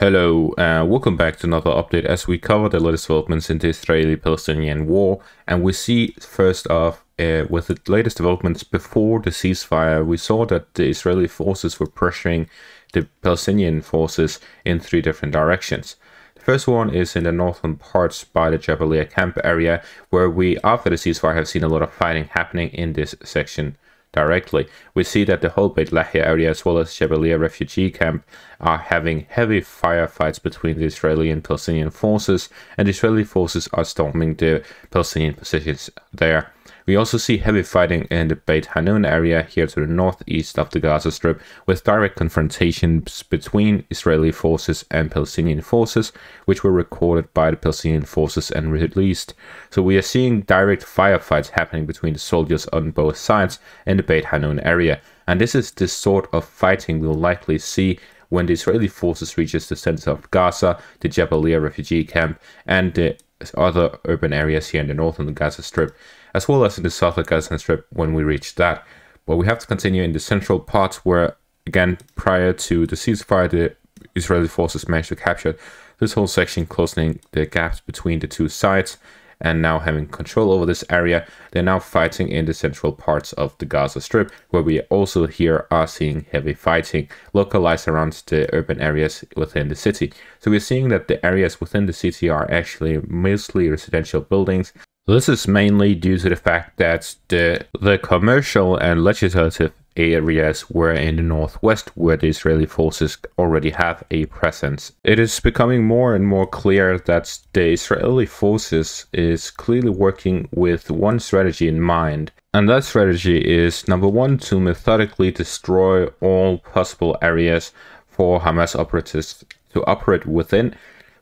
Hello, welcome back to another update as we cover the latest developments in the Israeli-Palestinian war. And we see first off, with the latest developments before the ceasefire, we saw that the Israeli forces were pressuring the Palestinian forces in three different directions. The first one is in the northern parts by the Jabalia camp area, where we, after the ceasefire, have seen a lot of fighting happening in this section directly. We see that the whole Beit Lahia area as well as Jabalia refugee camp are having heavy firefights between the Israeli and Palestinian forces, and the Israeli forces are storming the Palestinian positions there. We also see heavy fighting in the Beit Hanun area here to the northeast of the Gaza Strip, with direct confrontations between Israeli forces and Palestinian forces, which were recorded by the Palestinian forces and released. So we are seeing direct firefights happening between the soldiers on both sides in the Beit Hanun area. And this is the sort of fighting we'll likely see when the Israeli forces reaches the center of Gaza, the Jabalia refugee camp, and the other urban areas here in the northern Gaza Strip, as well as in the southern Gaza Strip when we reach that. But we have to continue in the central parts where, again, prior to the ceasefire, the Israeli forces managed to capture this whole section, closing the gaps between the two sides, and now having control over this area. They're now fighting in the central parts of the Gaza Strip, where we also here are seeing heavy fighting localized around the urban areas within the city. So we're seeing that the areas within the city are actually mostly residential buildings. This is mainly due to the fact that the commercial and legislative areas were in the northwest, where the Israeli forces already have a presence. It is becoming more and more clear that the Israeli forces is clearly working with one strategy in mind. And that strategy is, number one, to methodically destroy all possible areas for Hamas operatives to operate within,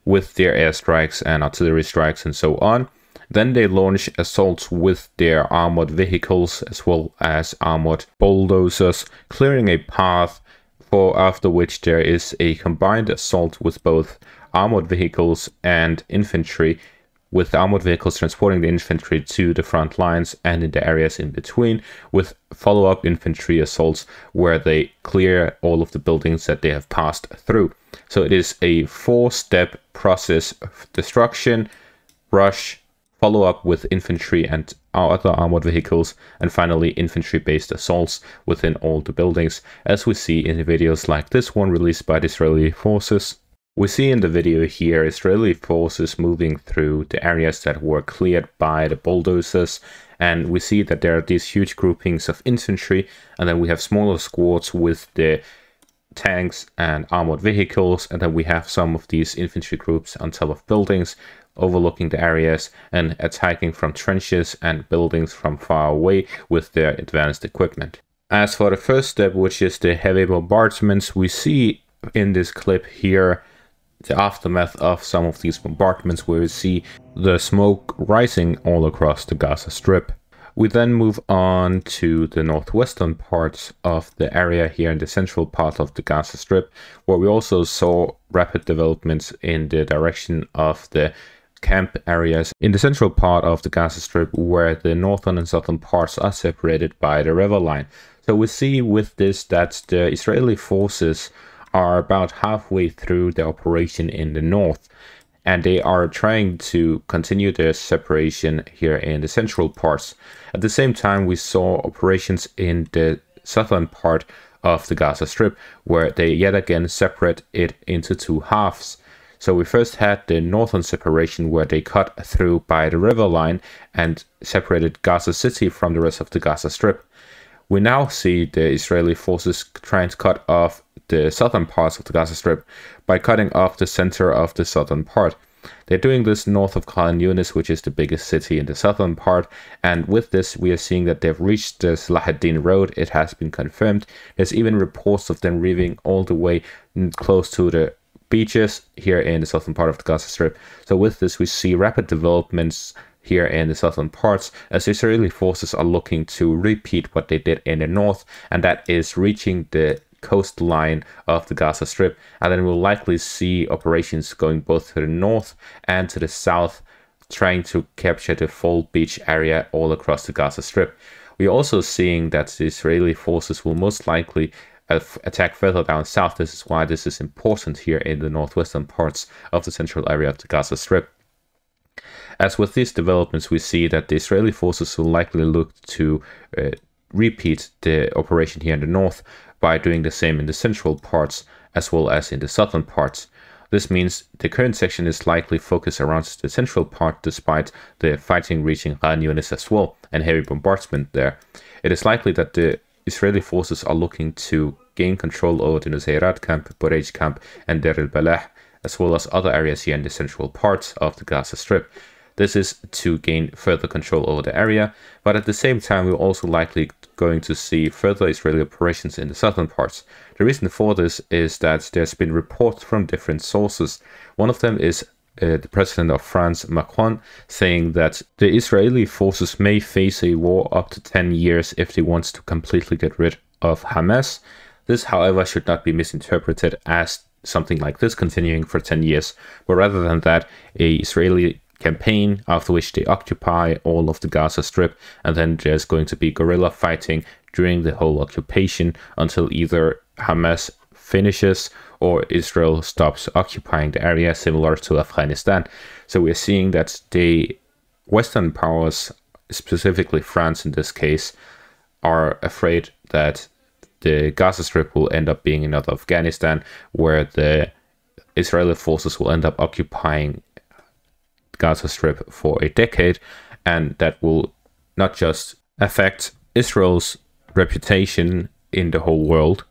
with their airstrikes and artillery strikes and so on. Then they launch assaults with their armored vehicles as well as armored bulldozers, clearing a path for after which there is a combined assault with both armored vehicles and infantry, with armored vehicles transporting the infantry to the front lines and in the areas in between, with follow-up infantry assaults where they clear all of the buildings that they have passed through. So it is a four-step process of destruction, rush, follow up with infantry and other armored vehicles, and finally infantry-based assaults within all the buildings, as we see in videos like this one released by the Israeli forces. We see in the video here Israeli forces moving through the areas that were cleared by the bulldozers, and we see that there are these huge groupings of infantry, and then we have smaller squads with the tanks and armored vehicles, and then we have some of these infantry groups on top of buildings overlooking the areas and attacking from trenches and buildings from far away with their advanced equipment. As for the first step, which is the heavy bombardments, we see in this clip here the aftermath of some of these bombardments, where we see the smoke rising all across the Gaza Strip. We then move on to the northwestern parts of the area here in the central part of the Gaza Strip, where we also saw rapid developments in the direction of the camp areas in the central part of the Gaza Strip, where the northern and southern parts are separated by the river line. So we see with this that the Israeli forces are about halfway through the operation in the north, and they are trying to continue their separation here in the central parts. At the same time, we saw operations in the southern part of the Gaza Strip, where they yet again separate it into two halves. So we first had the northern separation, where they cut through by the river line and separated Gaza City from the rest of the Gaza Strip. We now see the Israeli forces trying to cut off the southern parts of the Gaza Strip by cutting off the center of the southern part. They're doing this north of Khan Yunis, which is the biggest city in the southern part, and with this we are seeing that they've reached the Salahuddin Road. It has been confirmed. There's even reports of them leaving all the way close to the beaches here in the southern part of the Gaza Strip. So with this we see rapid developments here in the southern parts, as Israeli forces are looking to repeat what they did in the north, and that is reaching the coastline of the Gaza Strip, and then we'll likely see operations going both to the north and to the south, trying to capture the full beach area all across the Gaza Strip. We're also seeing that the Israeli forces will most likely attack further down south. This is why this is important here in the northwestern parts of the central area of the Gaza Strip. As with these developments, we see that the Israeli forces will likely look to repeat the operation here in the north by doing the same in the central parts as well as in the southern parts. This means the current section is likely focused around the central part, despite the fighting reaching Khan Yunis as well and heavy bombardment there. It is likely that the Israeli forces are looking to gain control over the Nusayrat camp, Burej camp, and Deir el-Balah, as well as other areas here in the central parts of the Gaza Strip. This is to gain further control over the area, but at the same time, we're also likely going to see further Israeli operations in the southern parts. The reason for this is that there's been reports from different sources. One of them is the president of France, Macron, saying that the Israeli forces may face a war up to 10 years if they want to completely get rid of Hamas. This, however, should not be misinterpreted as something like this continuing for 10 years, but rather than that, a Israeli campaign after which they occupy all of the Gaza Strip, and then there's going to be guerrilla fighting during the whole occupation until either Hamas finishes or Israel stops occupying the area, similar to Afghanistan. So we're seeing that the Western powers, specifically France in this case, are afraid that the Gaza Strip will end up being another Afghanistan, where the Israeli forces will end up occupying Gaza Strip for a decade, and that will not just affect Israel's reputation in the whole world,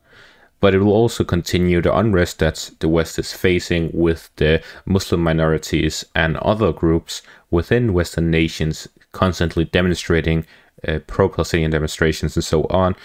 but it will also continue the unrest that the West is facing with the Muslim minorities and other groups within Western nations constantly demonstrating pro-Palestinian demonstrations and so on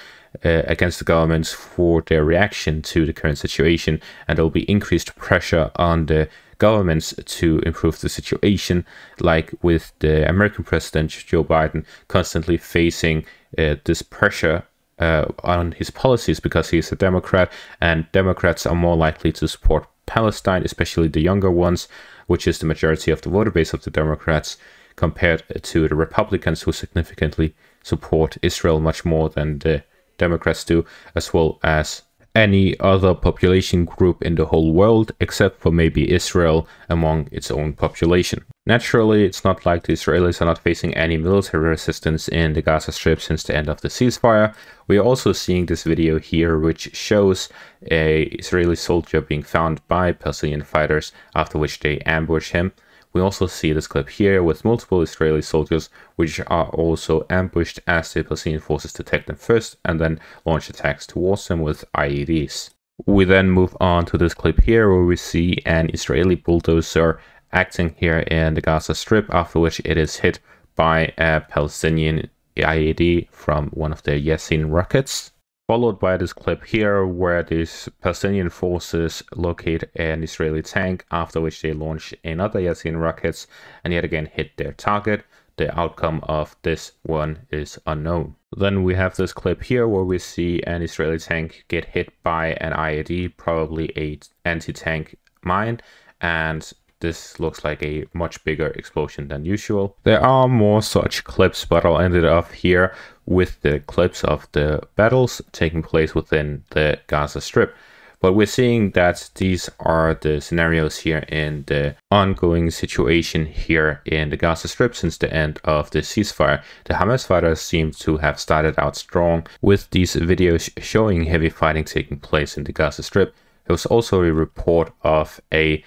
against the governments for their reaction to the current situation, and there will be increased pressure on the governments to improve the situation, like with the American president Joe Biden constantly facing this pressure on his policies because he's a Democrat, and Democrats are more likely to support Palestine, especially the younger ones, which is the majority of the voter base of the Democrats, compared to the Republicans, who significantly support Israel much more than the Democrats do, as well as any other population group in the whole world, except for maybe Israel among its own population. Naturally, it's not like the Israelis are not facing any military resistance in the Gaza Strip since the end of the ceasefire. We are also seeing this video here, which shows a Israeli soldier being found by Palestinian fighters, after which they ambush him. We also see this clip here with multiple Israeli soldiers, which are also ambushed as the Palestinian forces detect them first and then launch attacks towards them with IEDs. We then move on to this clip here, where we see an Israeli bulldozer acting here in the Gaza Strip, after which it is hit by a Palestinian IED from one of their Yasin rockets. Followed by this clip here, where these Palestinian forces locate an Israeli tank, after which they launch another Yasin rockets and yet again hit their target. The outcome of this one is unknown. Then we have this clip here where we see an Israeli tank get hit by an IED, probably a anti-tank mine, and this looks like a much bigger explosion than usual. There are more such clips, but I'll end it off here with the clips of the battles taking place within the Gaza Strip. But we're seeing that these are the scenarios here in the ongoing situation here in the Gaza Strip since the end of the ceasefire. The Hamas fighters seem to have started out strong, with these videos showing heavy fighting taking place in the Gaza Strip. There was also a report of a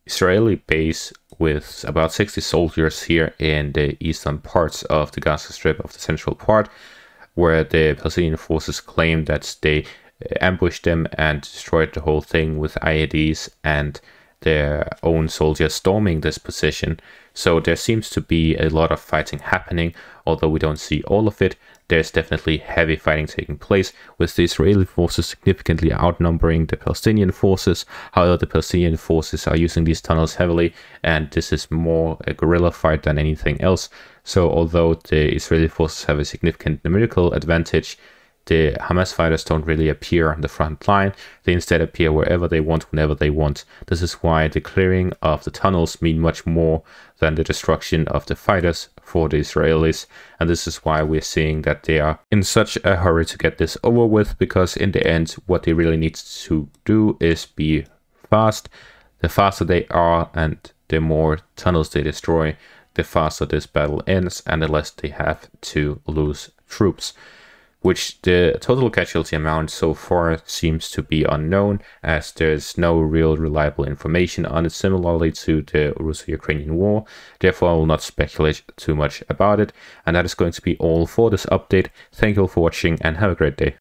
Israeli base with about 60 soldiers here in the eastern parts of the Gaza Strip, of the central part, where the Palestinian forces claim that they ambushed them and destroyed the whole thing with IEDs and their own soldiers storming this position. So there seems to be a lot of fighting happening, although we don't see all of it. There's definitely heavy fighting taking place, with the Israeli forces significantly outnumbering the Palestinian forces. However, the Palestinian forces are using these tunnels heavily, and this is more a guerrilla fight than anything else. So although the Israeli forces have a significant numerical advantage, the Hamas fighters don't really appear on the front line. They instead appear wherever they want, whenever they want. This is why the clearing of the tunnels mean much more than the destruction of the fighters for the Israelis. And this is why we're seeing that they are in such a hurry to get this over with, because in the end, what they really need to do is be fast. The faster they are and the more tunnels they destroy, the faster this battle ends and the less they have to lose troops, which the total casualty amount so far seems to be unknown, as there's no real reliable information on it, similarly to the Russo-Ukrainian war. Therefore, I will not speculate too much about it. And that is going to be all for this update. Thank you all for watching and have a great day.